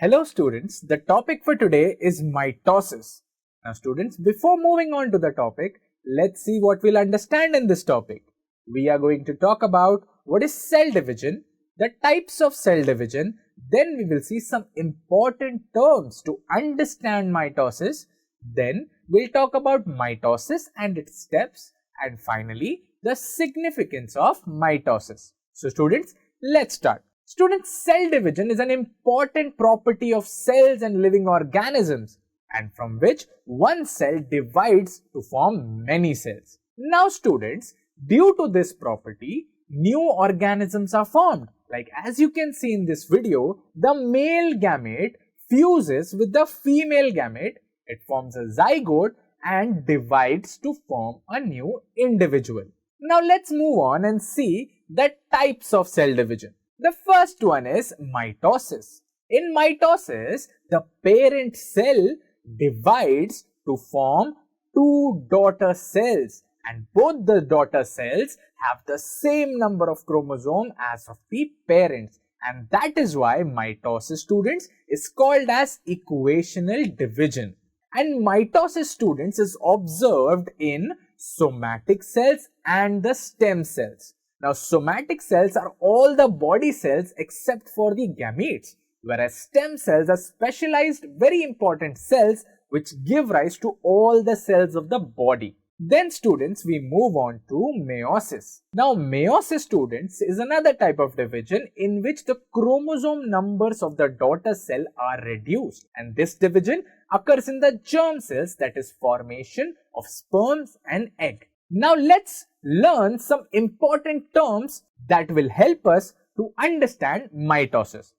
Hello students, the topic for today is mitosis. Now students, before moving on to the topic, let's see what we'll understand in this topic. We are going to talk about what is cell division, the types of cell division, then we will see some important terms to understand mitosis, then we'll talk about mitosis and its steps, and finally the significance of mitosis. So students, let's start. Students, cell division is an important property of cells and living organisms, and from which one cell divides to form many cells. Now students, due to this property, new organisms are formed. Like as you can see in this video, the male gamete fuses with the female gamete, it forms a zygote and divides to form a new individual. Now let's move on and see the types of cell division. The first one is mitosis. In mitosis, the parent cell divides to form two daughter cells, and both the daughter cells have the same number of chromosomes as of the parents, and that is why mitosis, students, is called as equational division. And mitosis, students, is observed in somatic cells and the stem cells. Now, somatic cells are all the body cells except for the gametes, whereas stem cells are specialized, very important cells which give rise to all the cells of the body. Then students, we move on to meiosis. Now, meiosis, students, is another type of division in which the chromosome numbers of the daughter cell are reduced, and this division occurs in the germ cells, that is formation of sperms and egg. Now let's learn some important terms that will help us to understand mitosis.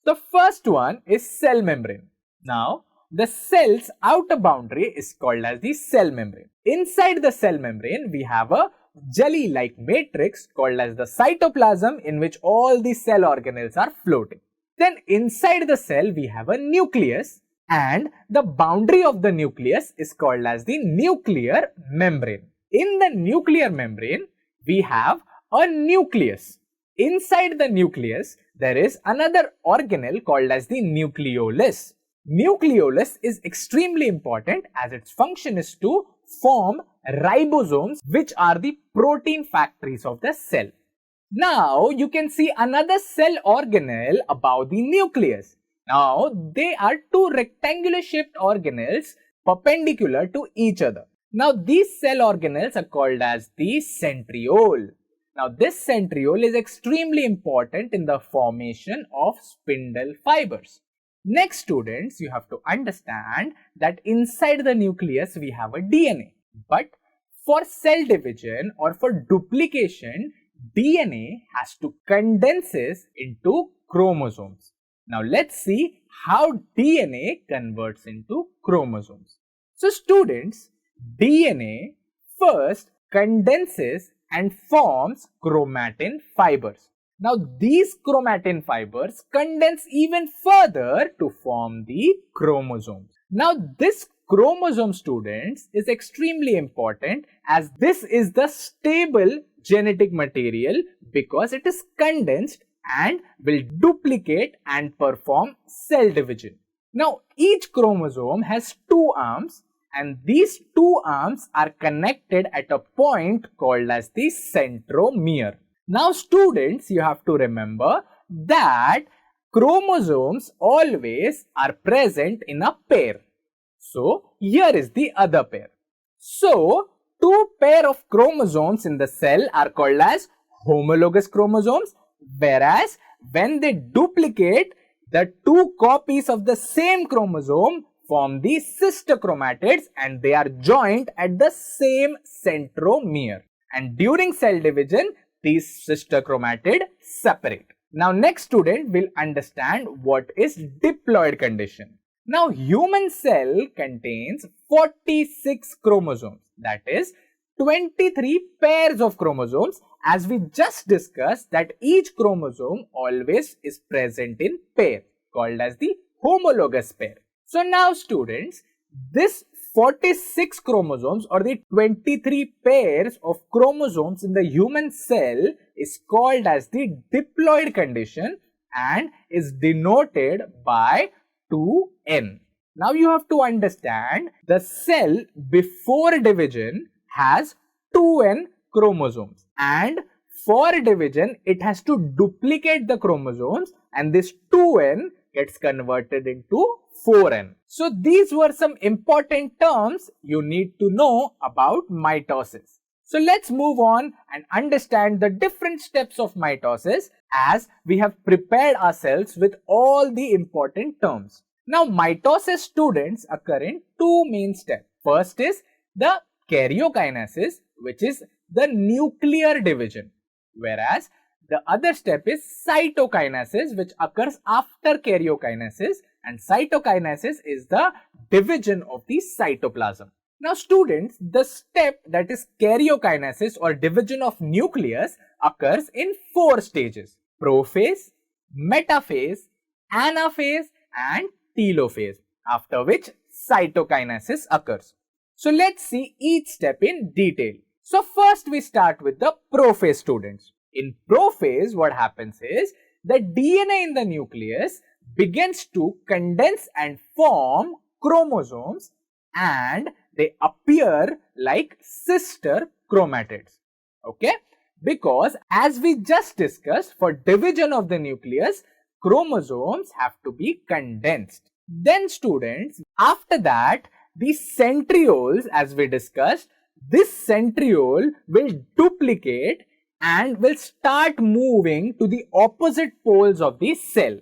The first one is cell membrane. Now, the cell's outer boundary is called as the cell membrane. Inside the cell membrane, we have a jelly-like matrix called as the cytoplasm, in which all the cell organelles are floating. Then inside the cell, we have a nucleus, and the boundary of the nucleus is called as the nuclear membrane. In the nuclear membrane, we have a nucleus. Inside the nucleus, there is another organelle called as the nucleolus. Nucleolus is extremely important as its function is to form ribosomes, which are the protein factories of the cell. Now, you can see another cell organelle above the nucleus. Now, they are two rectangular shaped organelles perpendicular to each other. Now, these cell organelles are called as the centriole. Now, this centriole is extremely important in the formation of spindle fibers. Next, students, you have to understand that inside the nucleus we have a DNA. But for cell division or for duplication, DNA has to condenses into chromosomes. Now, let's see how DNA converts into chromosomes. So, students, DNA first condenses and forms chromatin fibers. Now, these chromatin fibers condense even further to form the chromosomes. Now, this chromosome, students, is extremely important as this is the stable genetic material because it is condensed and will duplicate and perform cell division. Now, each chromosome has two arms, and these two arms are connected at a point called as the centromere. Now students, you have to remember that chromosomes always are present in a pair. So here is the other pair. So two pair of chromosomes in the cell are called as homologous chromosomes, whereas when they duplicate, the two copies of the same chromosome form the sister chromatids and they are joined at the same centromere. And during cell division, these sister chromatid separate. Now next, student, will understand what is diploid condition. Now human cell contains 46 chromosomes, that is 23 pairs of chromosomes, as we just discussed that each chromosome always is present in pair called as the homologous pair. So now students, this 46 chromosomes or the 23 pairs of chromosomes in the human cell is called as the diploid condition and is denoted by 2n. Now you have to understand the cell before division has 2n chromosomes, and for division it has to duplicate the chromosomes, and this 2n gets converted into 4n. So these were some important terms you need to know about mitosis. So let's move on and understand the different steps of mitosis, as we have prepared ourselves with all the important terms. Now mitosis, students, occur in two main steps. First is the karyokinesis, which is the nuclear division, whereas the other step is cytokinesis, which occurs after karyokinesis, and cytokinesis is the division of the cytoplasm. Now students, the step that is karyokinesis or division of nucleus occurs in 4 stages: prophase, metaphase, anaphase and telophase, after which cytokinesis occurs. So let's see each step in detail. So first we start with the prophase, students. In prophase, what happens is the DNA in the nucleus begins to condense and form chromosomes, and they appear like sister chromatids. Okay? Because as we just discussed, for division of the nucleus, chromosomes have to be condensed. Then students, after that, the centrioles, as we discussed, this centriole will duplicate and will start moving to the opposite poles of the cell.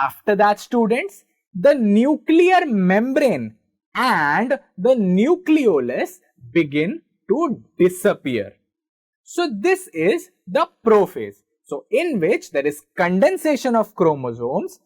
After that, students, the nuclear membrane and the nucleolus begin to disappear. So this is the prophase. So in which there is condensation of chromosomes,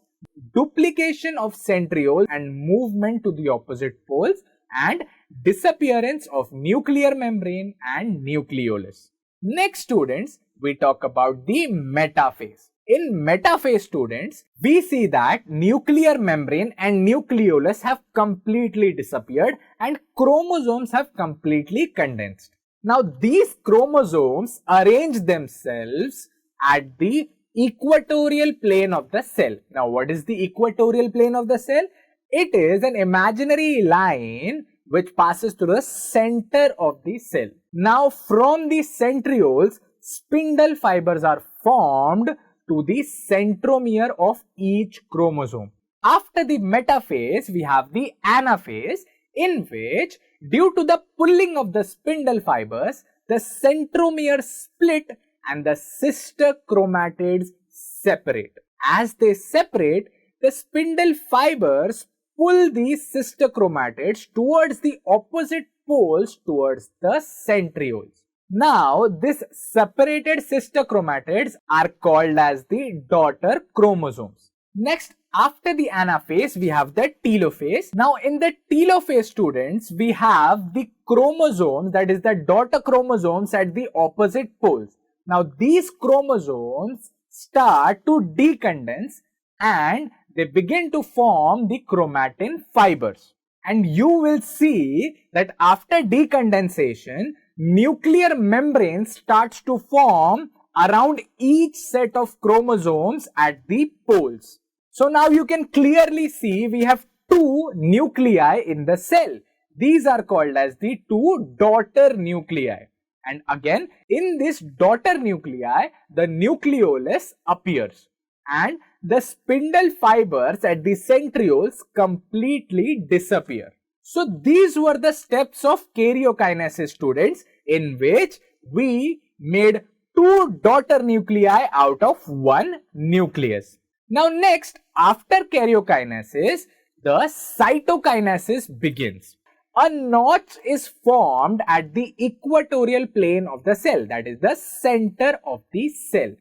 duplication of centrioles and movement to the opposite poles, and disappearance of nuclear membrane and nucleolus. Next, students, we talk about the metaphase. In metaphase, students, we see that nuclear membrane and nucleolus have completely disappeared and chromosomes have completely condensed. Now these chromosomes arrange themselves at the equatorial plane of the cell. Now what is the equatorial plane of the cell? It is an imaginary line which passes through the center of the cell. Now from the centrioles, spindle fibers are formed to the centromere of each chromosome. After the metaphase, we have the anaphase, in which due to the pulling of the spindle fibers, the centromere split and the sister chromatids separate. As they separate, the spindle fibers pull these sister chromatids towards the opposite poles towards the centrioles. Now, these separated sister chromatids are called as the daughter chromosomes. Next, after the anaphase, we have the telophase. Now, in the telophase, students, we have the chromosomes, that is the daughter chromosomes at the opposite poles. Now, these chromosomes start to decondense and they begin to form the chromatin fibers. And you will see that after decondensation, nuclear membrane starts to form around each set of chromosomes at the poles. So now you can clearly see we have two nuclei in the cell. These are called as the two daughter nuclei. And again, in this daughter nuclei, the nucleolus appears and the spindle fibers at the centrioles completely disappear. So these were the steps of karyokinesis, students, in which we made two daughter nuclei out of one nucleus. Now next, after karyokinesis, the cytokinesis begins. A notch is formed at the equatorial plane of the cell, that is the center of the cell.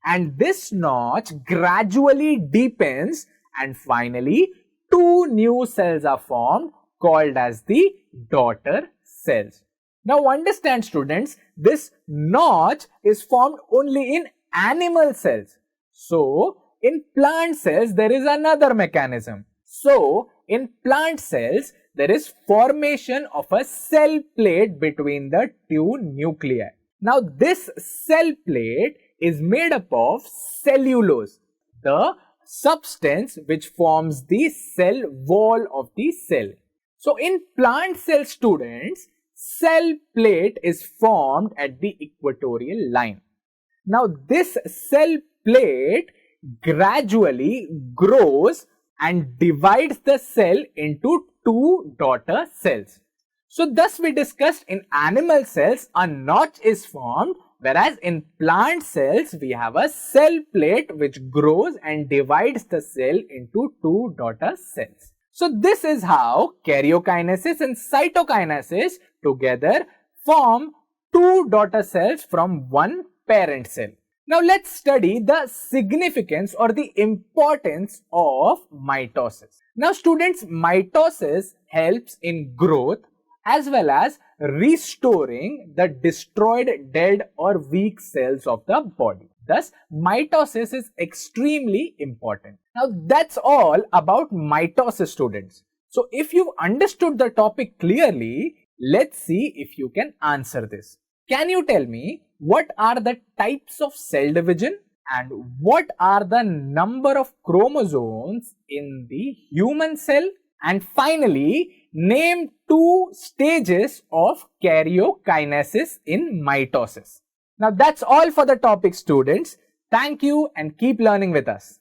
And this notch gradually deepens and finally two new cells are formed called as the daughter cells. Now understand, students, this notch is formed only in animal cells. So in plant cells there is another mechanism. So in plant cells there is formation of a cell plate between the two nuclei. Now this cell plate is made up of cellulose. The substance which forms the cell wall of the cell. So in plant cell, students, cell plate is formed at the equatorial line. Now this cell plate gradually grows and divides the cell into two daughter cells. So thus we discussed in animal cells a notch is formed, whereas in plant cells we have a cell plate which grows and divides the cell into two daughter cells. So this is how karyokinesis and cytokinesis together form two daughter cells from one parent cell. Now let's study the significance or the importance of mitosis. Now students, mitosis helps in growth as well as restoring the destroyed, dead or weak cells of the body. Thus, mitosis is extremely important. Now that's all about mitosis, students. So if you've understood the topic clearly, let's see if you can answer this. Can you tell me what are the types of cell division and what are the number of chromosomes in the human cell? And finally, name two stages of karyokinesis in mitosis. Now that's all for the topic, students. Thank you and keep learning with us.